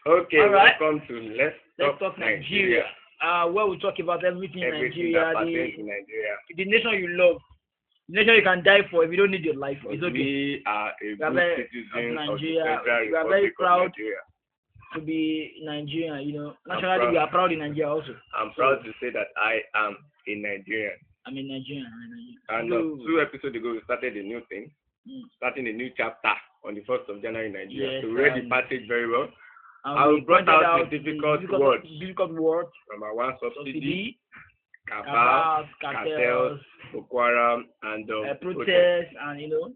Okay, All right. welcome to Let's talk Nigeria. Where we talk about everything in Everything Nigeria, that pertains to Nigeria. the nation you love, the nation you can die for if you don't need your life. But It's okay. we are a are good very- citizen of of the Nigeria. Federal We are very Republic of proud. Nigeria. To be Nigerian, I'm nationally proud. we are proud in Nigeria also. I'm proud to say that I am a Nigerian. I'm a Nigerian. And So, 2 episodes ago, we started a new thing, mm, starting a new chapter on the 1st of January in Nigeria. Yes, So we read the passage very well. and I we brought pointed out the difficult words. difficult words, Number 1, subsidy, cabal, cabals, cartels, Boko Haram, and protest. protests, and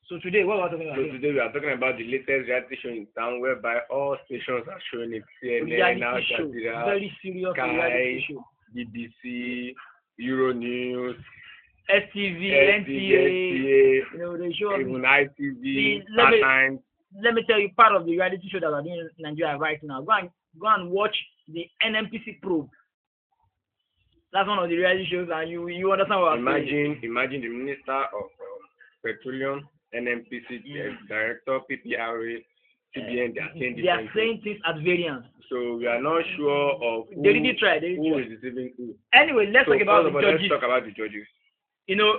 So today, what we're talking about? So today we are talking about the latest reality show in town, whereby all stations are showing it. CNN, Reality Al show, Jazeera, very serious reality Sky, show. BBC, Euronews, STV, NTA, NTA, they show us. even ITV, See, let me- Startimes. Let me tell you part of the reality show that we're doing in Nigeria right now. Go and watch the NNPC probe. That's one of the reality shows, and you understand what I'm saying. Imagine the Minister of Petroleum, NNPC Director, PPRA, CBN. They are saying things at variance. So we are not sure of They really try. who is deceiving who. Anyway, let's talk about the Let's judges. talk about the judges.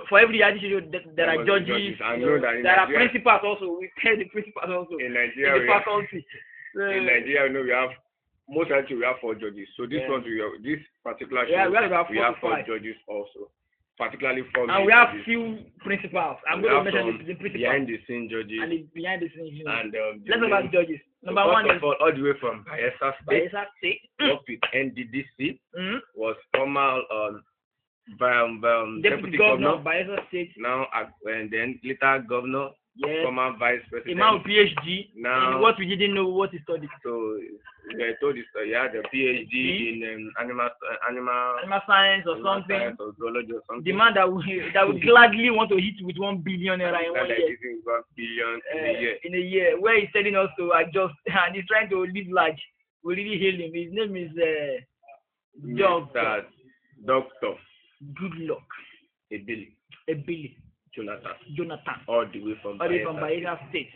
For every reality show, there are judges. I know that in there are Nigeria, principals also. We tell the principals also in in Nigeria, the faculty. in Nigeria, we have most actually we have 4 judges. So this one, this particular show, we have about we have 4 45. judges also, particularly 4. And we have judges. few principals. I'm We going to have mention some the principals behind the scene judges and the behind the scenes. and Let's talk about the judges. Number so 1 first is of all the way from Bayelsa State, Bayelsa State. worked with NDDC, Mm. was former Deputy Governor of Bayelsa State. now and then later governor, Yes. former vice A president. man with PhD Now- in what we didn't know what he studied. So they told us he had a PhD in animal Animal science or something. science or zoology or something. The man that would gladly want to hit with 1 billion naira in 1 That year. is giving 1 billion in a year. In a year, where he's telling us to adjust and he's trying to live large. We really hail him. His name is Mr. Doctor Good Luck Ebili Ebili Jonathan, Jonathan. all the way from All the way from Bayelsa. Bayelsa State.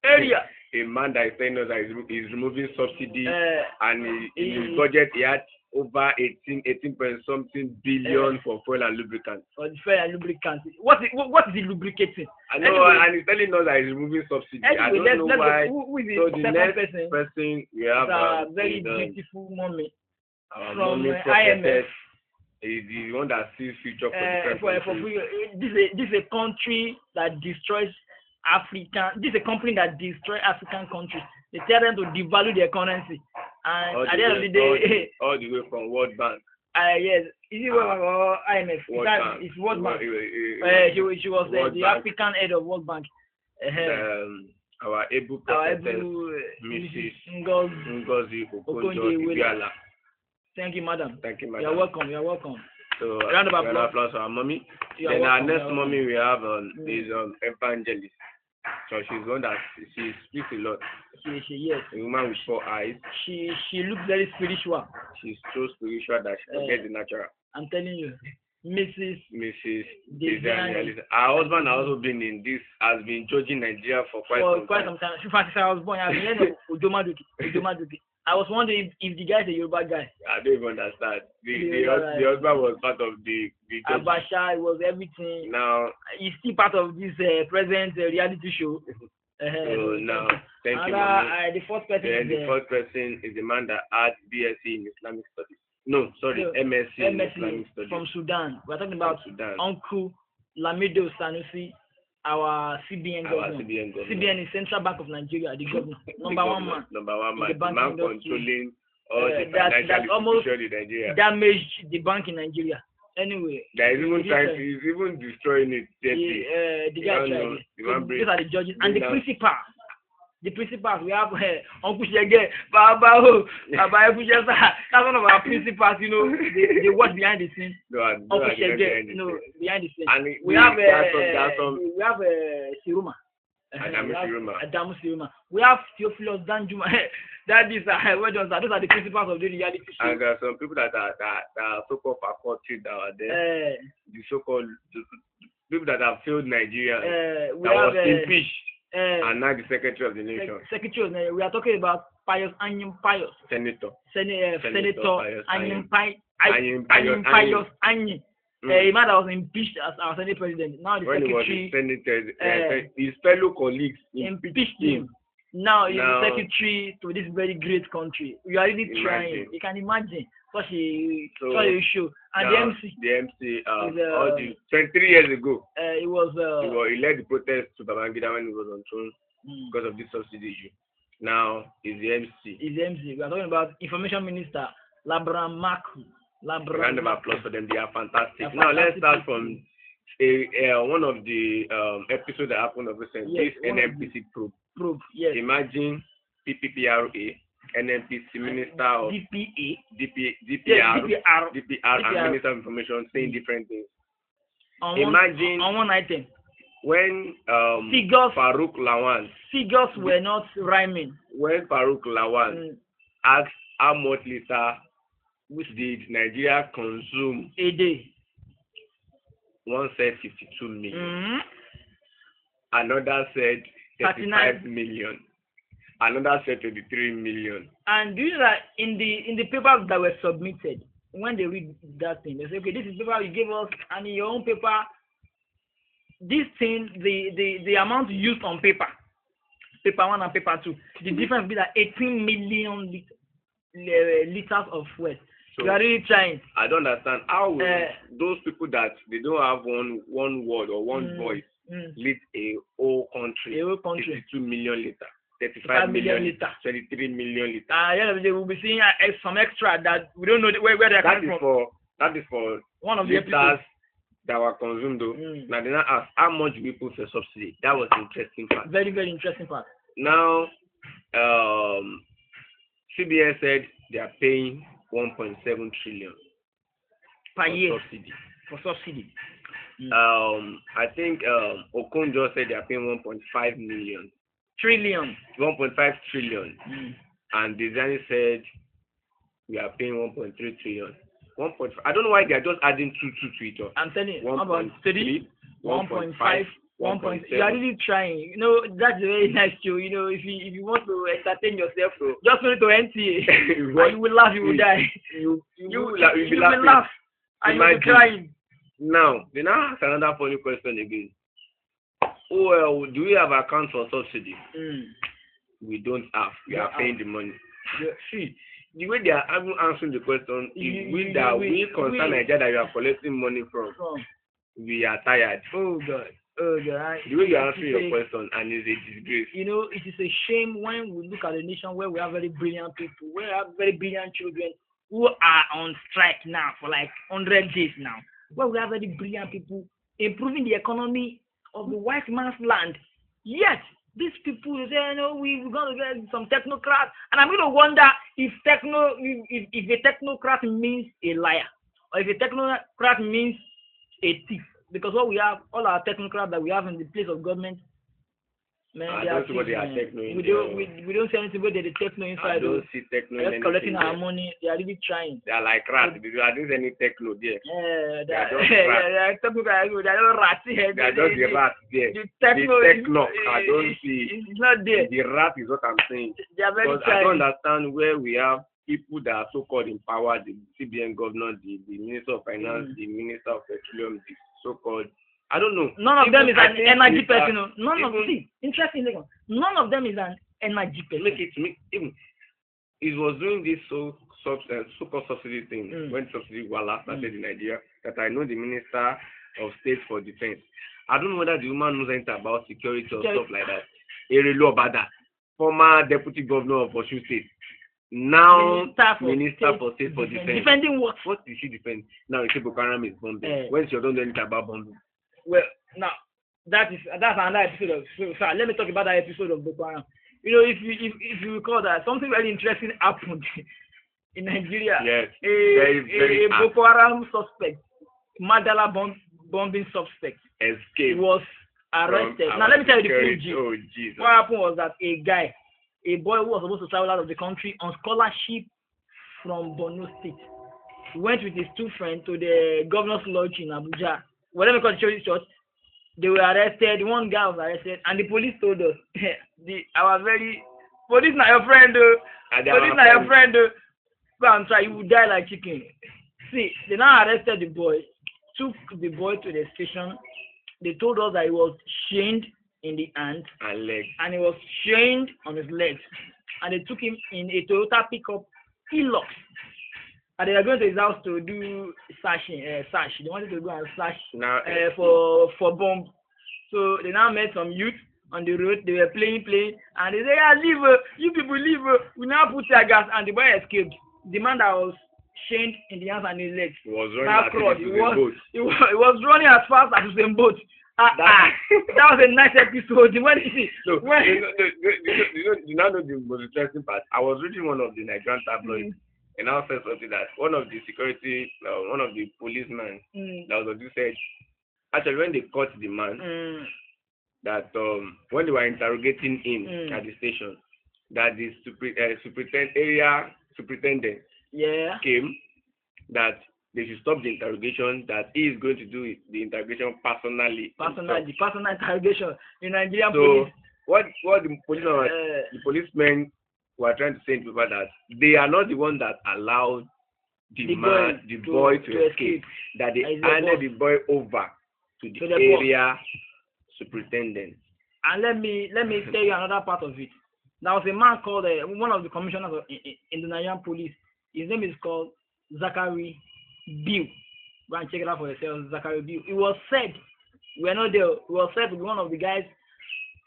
Area. A man that is telling us that he's removing subsidy and in his he- budget he had over 18 point something billion for fuel and lubricants. For the fair and lubricant. What is the lubricating? I know, Anyway. and he's telling us that he's removing subsidy. I Anyway, don't know why. who is So the the second next person? person we It's have a very is, beautiful moment our from mommy IMF. prophetess. Is the one that sees future for different countries. This is a country that destroys African. This is a company that destroys African countries. They tell them to devalue their currency, and All at the end of the day, all the way from World Bank. yes, is it World Bank or IMF? World Bank. It's World Bank. It She was World the Bank. African head of World Bank. Our able Our prophetess, Mrs. Mrs. Ngozi. Ngozi Okonjo Okonjo-Iweala. Thank you, madam. Thank you, madam. You're welcome. You're welcome. So, Round of applause. applause for our mommy. You're Then our welcome, next you're mommy we have is evangelist. So she's one that she speaks a lot. Yes. A woman with 4 eyes. She looks very spiritual. She's so spiritual that she forgets the natural. I'm telling you, Mrs. Mrs. Our husband has also been in this, has been judging Nigeria for quite some time. In fact, since I was born, I've been learning Ojomaduki. I was wondering if the guy is a Yoruba guy. I don't even understand. The husband was part of the judges. Abasha, it was everything. Now, He's still part of this present reality show. so now, thank you, Another, mommy. the first person Then is the first person is the man that had BSc in Islamic Studies. No, sorry, MSc in Islamic Studies. from Sudan. We're talking about Sudan. Uncle Lamido Sanusi, our CBN governor. CBN is Central Bank of Nigeria, the governor. Number one man. Number 1 man. The The bank man industry. controlling all the that financial almost institutions in Nigeria. damaged the bank in Nigeria. Anyway, That is even trying to, he's even destroying it. the guy tried it. So these are the judges and the principals. The principals, we have Uncle Shege, Baba Efushesa. That's one of our principals, they work behind the scenes. Uncle Shege, behind the scenes. And We have Siruma. Adamu Siruma. We have Theophilus Danjuma. That is those are the principals of the reality show. And there are some people that are so-called faculty that are there. The so-called people that have failed Nigeria. We that have was impeached. and now the Secretary of the Nation. Secretary of the Nation. We are talking about Pius Anyim Pius. Senator Senator Anyim Pius Anyim. A man that was impeached as our Senate president. Now the when secretary. He was the senator, his fellow colleagues impeached him. Now he's the secretary to this very great country. We are really trying. You can imagine such a show. And the MC. All the 23 years ago. He led the protest to Babangida when he was on throne because of this subsidy issue. Now he's the MC. We are talking about Information Minister Labram Maku. Round of applause for them. They are fantastic. Now let's start from one of the episodes that happened of recent. This NNPC probe. Yes. Imagine PPPRA, NNPC Minister of DPR, and Minister of Information saying different things. Imagine on one item. When figures were not rhyming. When Farouk Lawan asked how much litre did Nigeria consume a day? One said 52 million. Another said 35 million. Another said 23 million. And do you know that in the papers that were submitted, when they read that thing, they say, okay, this is paper you gave us, and in your own paper, this thing, the amount used on paper 1 and paper 2, the difference be that 18 million liters of fuel. So you are really trying. I don't understand how those people that they don't have one word or one voice lead a whole country. 52 million liters, 35 million liters, 23 million liters. Yeah, they will be seeing some extra that we don't know where they're coming from. That is for one of the liters that were consumed though. Now they now ask how much we put for subsidy. That was the interesting part. Very, very interesting part. Now CBN said they are paying 1.7 trillion per year for subsidy. I think Okon just said they are paying 1.5 million. Trillion. 1.5 trillion. And Dizani said we are paying 1.3 trillion. 1.5. I don't know why they are just adding two to it. I'm telling you, 1.3, 1.5. 1.7. You are really trying. You know, that's a very nice show. You know, if you want to entertain yourself, just go to NTA and you will laugh, you will die. You will laugh and you will be crying. Now, they now ask another funny question again. Oh, well, do we have account for subsidy? We don't have. We are paying the money. See, the way they are answering the question is we concern Nigeria that you are collecting money from. We are tired. Oh, God. The way you are answering your question, and it's a disgrace. You know, it is a shame when we look at a nation where we have very brilliant people, where we have very brilliant children who are on strike now for like 100 days now, where we have very brilliant people improving the economy of the white man's land. Yet, these people, they say, we're going to get some technocrats. And I'm going to wonder if a technocrat means a liar, or if a technocrat means a thief. Because what we have, all our technocrats that we have in the place of government, man, they are thieves, we don't see anything but the techno inside. I don't see techno in anything. Collecting our money, they are really trying. They are like rats. There isn't any techno there. They are just rats. They are rats here. They are just the rats there. The techno, I don't see. It's not there. The rat is what I'm saying. They are very because I don't understand where we have people that are so-called empowered, the CBN governor, the Minister of Finance, the Minister of Petroleum, the so-called, I don't know. None of them is an energy person. Interesting. None of them is an energy person. It was doing this so-called subsidy thing when subsidy were last started in Nigeria that I know the Minister of State for Defense. I don't know whether the woman knows anything about security or stuff like that. Erelu Obada, former Deputy Governor of Osun State. Now, Minister for State for Defense. Defending what? What did she defend? Now, you say Boko Haram is bombing. When she don't know anything about bombing. Well, now, that's another episode of. So let me talk about that episode of Boko Haram. You know, if you recall that, something very interesting happened in Nigeria. Yes. A Boko Haram suspect, Mandela bombing suspect, was arrested. Now, let me tell you the full gist. Oh, Jesus. What happened was that a boy who was supposed to travel out of the country on scholarship from Borno State went with his two friends to the governor's lodge in Abuja. Well, let me call the church. they were arrested. One guy was arrested, and the police told us, police not your friend, police not your friend. Go and try, you will die like chicken. See, they now arrested the boy, took the boy to the station. They told us that he was chained in the hand and legs, and he was chained on his legs. And they took him in a Toyota pickup, Hilux. And they were going to his house to do search. They wanted to go and search for bomb. So they now met some youth on the road. They were playing, and they said, "Yeah, leave, you people leave. We now put their gas," and the boy escaped. The man that was chained in the hands and his legs was running he was running as fast as the boat. That was a nice episode. When you see, you now know the most interesting part. I was reading one of the Nigerian tabloids, and I said something that one of the security, one of the policemen that was said, actually when they caught the man, that when they were interrogating him at the station, that the superintendent came, that they should stop the interrogation, that he is going to do the interrogation personally. Personal interrogation in Nigerian police. What the policemen were trying to say to people that they are not the one that allowed the boy to escape. That they handed the boy over to the area superintendent. And let me tell you another part of it. There was a man called one of the commissioners in the Nigerian police. His name is called Zachary Bill. Go and check it out for yourself. Zachary Bill. It was said, we are not there. It was said to be one of the guys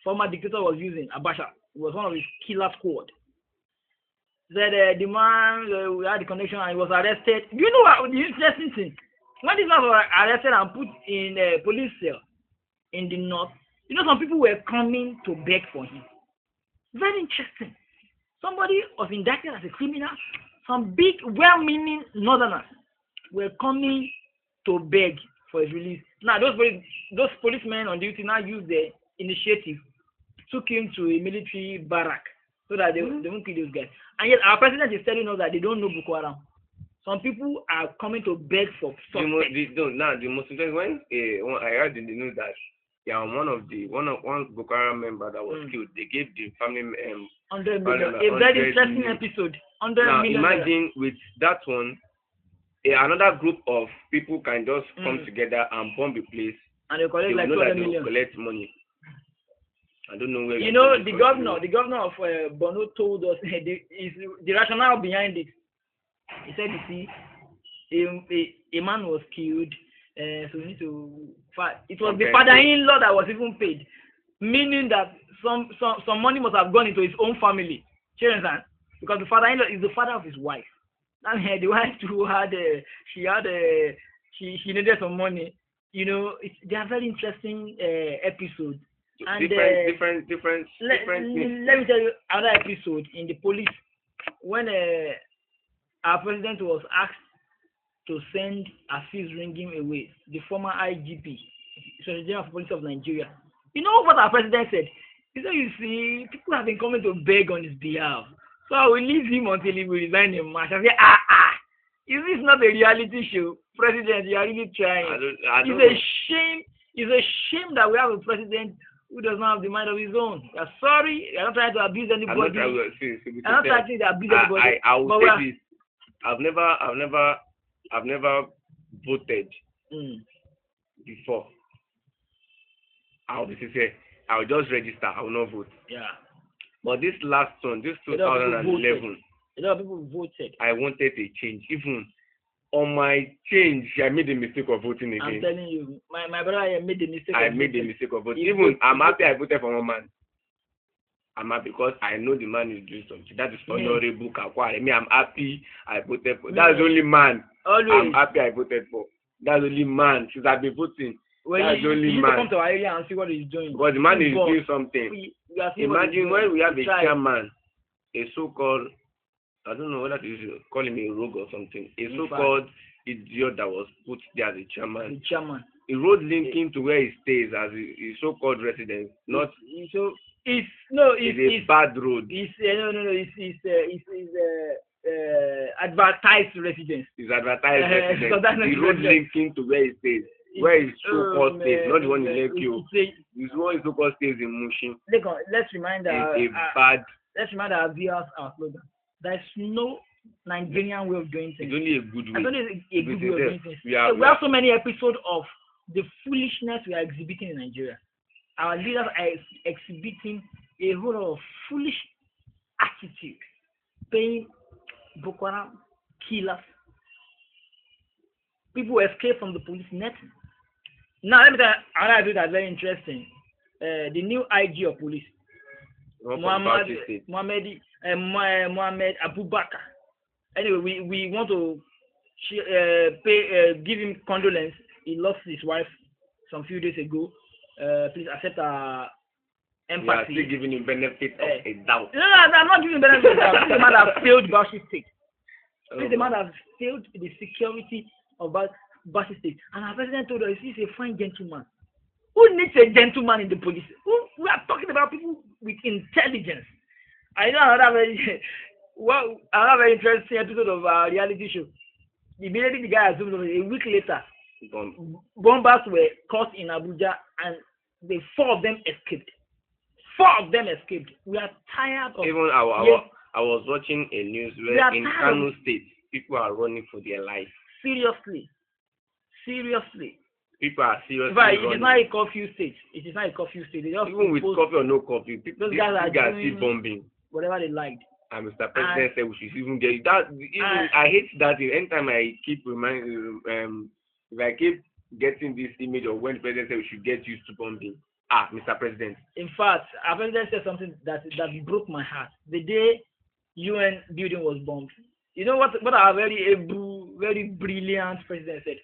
former dictator was using, Abacha. It was one of his killer squad. Said the man, we had the connection and he was arrested. You know what the interesting thing? When this man was arrested and put in a police cell in the north, you know some people were coming to beg for him. Very interesting. Somebody was indicted as a criminal. Some big, well-meaning northerners were coming to beg for his release. Now, those policemen on duty now used the initiative, took him to a military barrack so that they won't kill those guys. And yet, our president is telling us that they don't know Boko Haram. Some people are coming to beg for suspects. The most interesting when I heard in the news that one Boko Haram member that was killed, they gave the family 100 million. A very interesting episode. 100 now, million. Imagine with that one, another group of people can just come together and bomb a place. And they collect like 200 million. They will collect money. I don't know where. You know, the governor of Borno told us the rationale behind it. He said, you see, a man was killed, so we need to fight. It was the father-in-law that was even paid, meaning that some money must have gone into his own family. You understand? Because the father-in-law is the father of his wife. And the wife too she needed some money. You know, they are very interesting episodes. And different. Let me tell you another episode in the police when our president was asked to send Aziz Ringim away, the former IGP, Inspector General of Police of Nigeria. You know what our president said? He said, you see, people have been coming to beg on his behalf. So I will leave him until he will resign in March. I say, is this not a reality show? President, you are really trying. It's a shame. It's a shame that we have a president who does not have the mind of his own. We are sorry. We are not trying to abuse anybody. I'm not trying to abuse anybody. I will say this. I've never voted before. I'll just register. I will not vote. Yeah. But this last one, this 2011, a lot of people voted. I wanted a change. Even on my change, I made the mistake of voting again. I'm telling you, my brother, I made the mistake. I made the mistake of voting. Even I'm happy I voted for one man. I'm happy because I know the man is doing something. That is honorable Kakwara. I'm happy I voted for. That's the only man I'm happy I voted for. That's the only man since I've been voting. That's the only man. Come to our area and see what he's doing. Because the man is doing something. Imagine when we have a chairman, a so-called, I don't know whether to call him a rogue or something, a so-called idiot that was put there as a chairman. The chairman. A road linking to where he stays as a so-called residence, not. It's a bad road. It's advertised residence. It's advertised residence. The road linking to where he stays. Where is so-called stays, not the one in Lekio. This one is so-called stays in Mushin. Let's remind our viewers our slogan. There's no Nigerian way of doing things. It's only a good way. It's only a good way of doing things. We have so many episodes of the foolishness we are exhibiting in Nigeria. Our leaders are exhibiting a whole lot of foolish attitude, paying Boko Haram killers. People escape from the police net. Now, let me tell you another that's very interesting. The new IG of police, Mohammed Abubakar. Anyway, we want to give him condolence. He lost his wife some few days ago. Please accept our empathy. You are still giving him benefit of a doubt. No, I'm not giving benefit of a doubt. This is a man that failed Bashi State. This is a man that failed the security of Bashi State. And our president told us he's a fine gentleman. Who needs a gentleman in the police? We are talking about people with intelligence. I know another very interesting episode of our reality show. Immediately the guy assumed a week later, bombers were caught in Abuja and the four of them escaped. We are tired of... Even I was watching a news where in Kano State, people are running for their life. Seriously. People are seriously running. It is not a curfew state. Even with curfew or no curfew, those guys are still bombing. Whatever they liked. And Mr. President said we should even get that. I hate that. Anytime I keep reminding, if I keep getting this image of when the president said we should get used to bombing. Mr. President. In fact, our president said something that broke my heart. The day UN building was bombed. You know what our very able, very brilliant president said?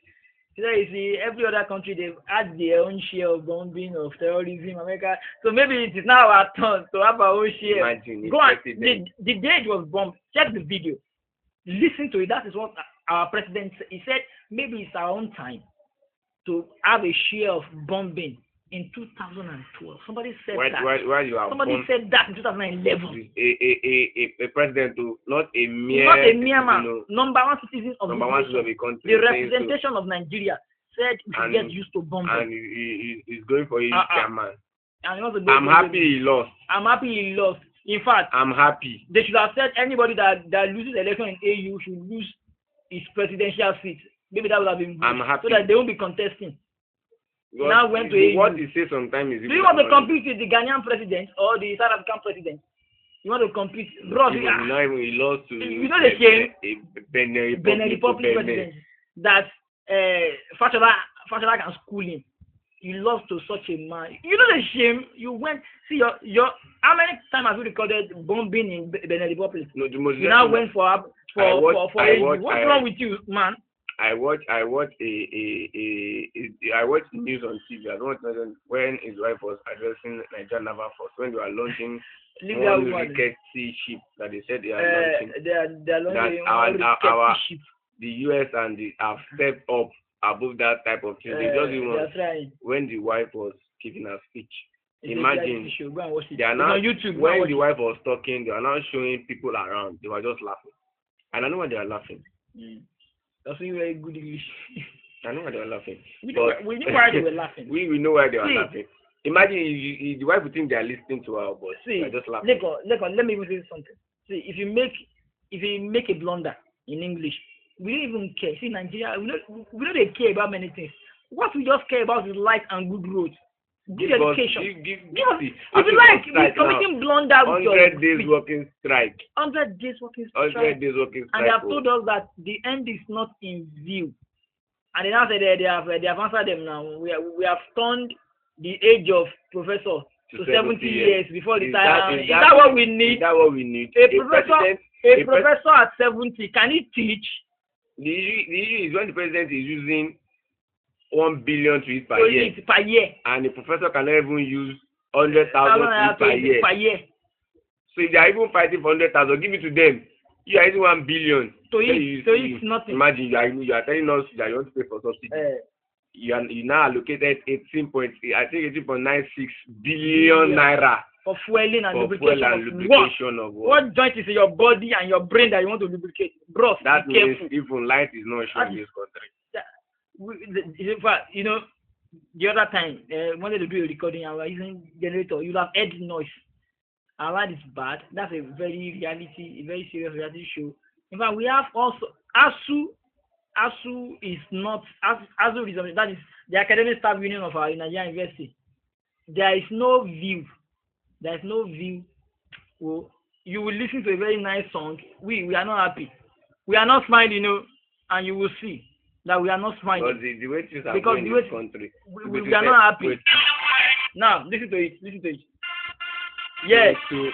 He said, you see, every other country, they've had their own share of bombing, of terrorism, America. So maybe it is now our turn to have our own share. Imagine, go on. The day it was bombed, check the video. Listen to it. That is what our president said. He said, maybe it's our own time to have a share of bombing in 2012. Somebody said that. Somebody said that in 2011. A president, not a mere man. Number one citizen of the country. The representation of Nigeria said we should get used to bombing. And he's going for it, chairman. I'm happy he lost. In fact, I'm happy. They should have said anybody that loses election in AU should lose his presidential seat. Maybe that would have been good. I'm happy. So that they won't be contesting. Now went to AU. What he says sometimes is... Do you want to compete with the Ghanaian president or the South African president? You want to compete? Bro, he lost to... You know the shame? Benin Republic president. That Fashola can school him. You lost to such a man. You know the shame? You went... See, your how many times have you recorded bombing in Benin Republic? No, you now went for what's wrong with you, man? I watched news on TV. I don't know when his wife was addressing Nigerian Naval Force when they were launching one rickety ship that they said they are launching. They are launching ship. The US and have stepped up above that type of thing. They just even when the wife was giving her speech. Imagine they are now, when the wife was talking, they are now showing people around. They were just laughing, and I know why they are laughing. That's very good English. I know why they were laughing. We know why they were laughing. We know why they were laughing. Imagine the wife would think they are listening to our boss. They are just laughing. Let me even say something. See, if you make a blunder in English, we don't even care. See, Nigeria, we don't care about many things. What we just care about is light and good roads. Good education. If you like, we're committing blunder with 100 days working strike. 100 days working strike. 100 days working strike. And they have told us that the end is not in view. And they now say they have answered them now. We have turned the age of professor to 70 years before the time. Is that what we need? Is that what we need? A professor at 70, can he teach? The issue is when the president is using 1 billion to eat per year, and the professor cannot even use 100,000 to eat per year. So if they are even fighting for 100,000, give it to them. You are using 1 billion. So it's nothing. Imagine you are telling us that you want to pay for subsidy. You now allocated 18.96 billion naira for fueling and lubrication of what joint is in your body and your brain that you want to lubricate, bro? That means even light is not sure in this country. in fact, the other time, wanted to do a recording, I was using generator. You'll have heard noise. And that is bad. That's a very serious reality show. In fact, we have also ASU is not ASU is, that is the academic staff union of our Nigerian university. There is no view. There is no view. Well, you will listen to a very nice song. We are not happy. We are not smiling, and you will see that we are not smiling. Because the way things are going in this country. We are not happy. Now, listen to it. Yes. To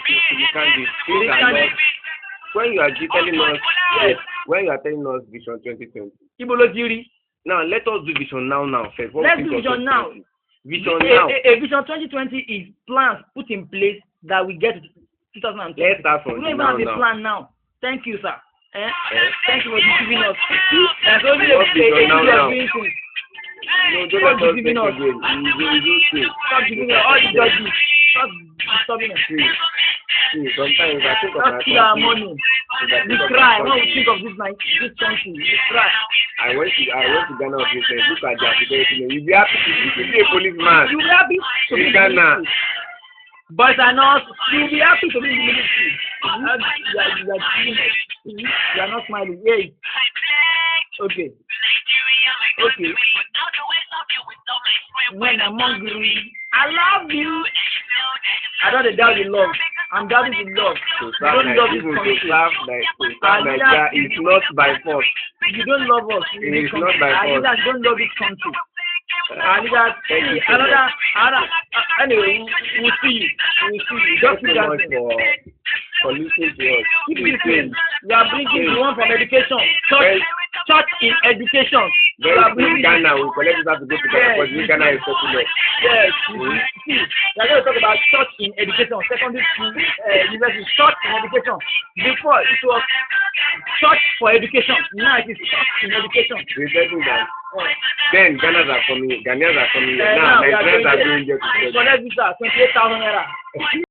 when you are telling us, yes, when you are telling us Vision 2020. Now, let us do Vision now first. Let's do Vision now. Vision now. A Vision 2020 is plans put in place that we get to 2020. Let's start from we don't even have a plan now. Thank you, sir. Thank you for deceiving us. There's only a doing things. No, don't let us take again. Stop deceiving us. All the judges. Stop disturbing us. See, sometimes I think of my country. Our money. We cry when we think of this country. We cry. I went to Ghana recently. Look at the security. You'll be happy to be a policeman. You'll be happy to be in Ghana. Boys and us, you'll be happy to be in the military. You are not smiling. Yay. Okay. When I'm hungry, I love you. I don't doubt the love. I'm doubting the love. You don't love this country. Nija is not by force. You don't love us. It is not by force. You don't love this country. Anyway, we'll see you. Just so much for listening to us. Keep listening. We are bringing the one from education. Church in education. In Ghana, we collect that to go to Ghana, but in Ghana is popular. Yes, see, we are going to talk about church in education, secondary school, university, church in education. Before it was church for education, now it is church in education. Then Ghanaians are coming here. Now Nigerians are going there to church. Collect visa, 28,000 naira.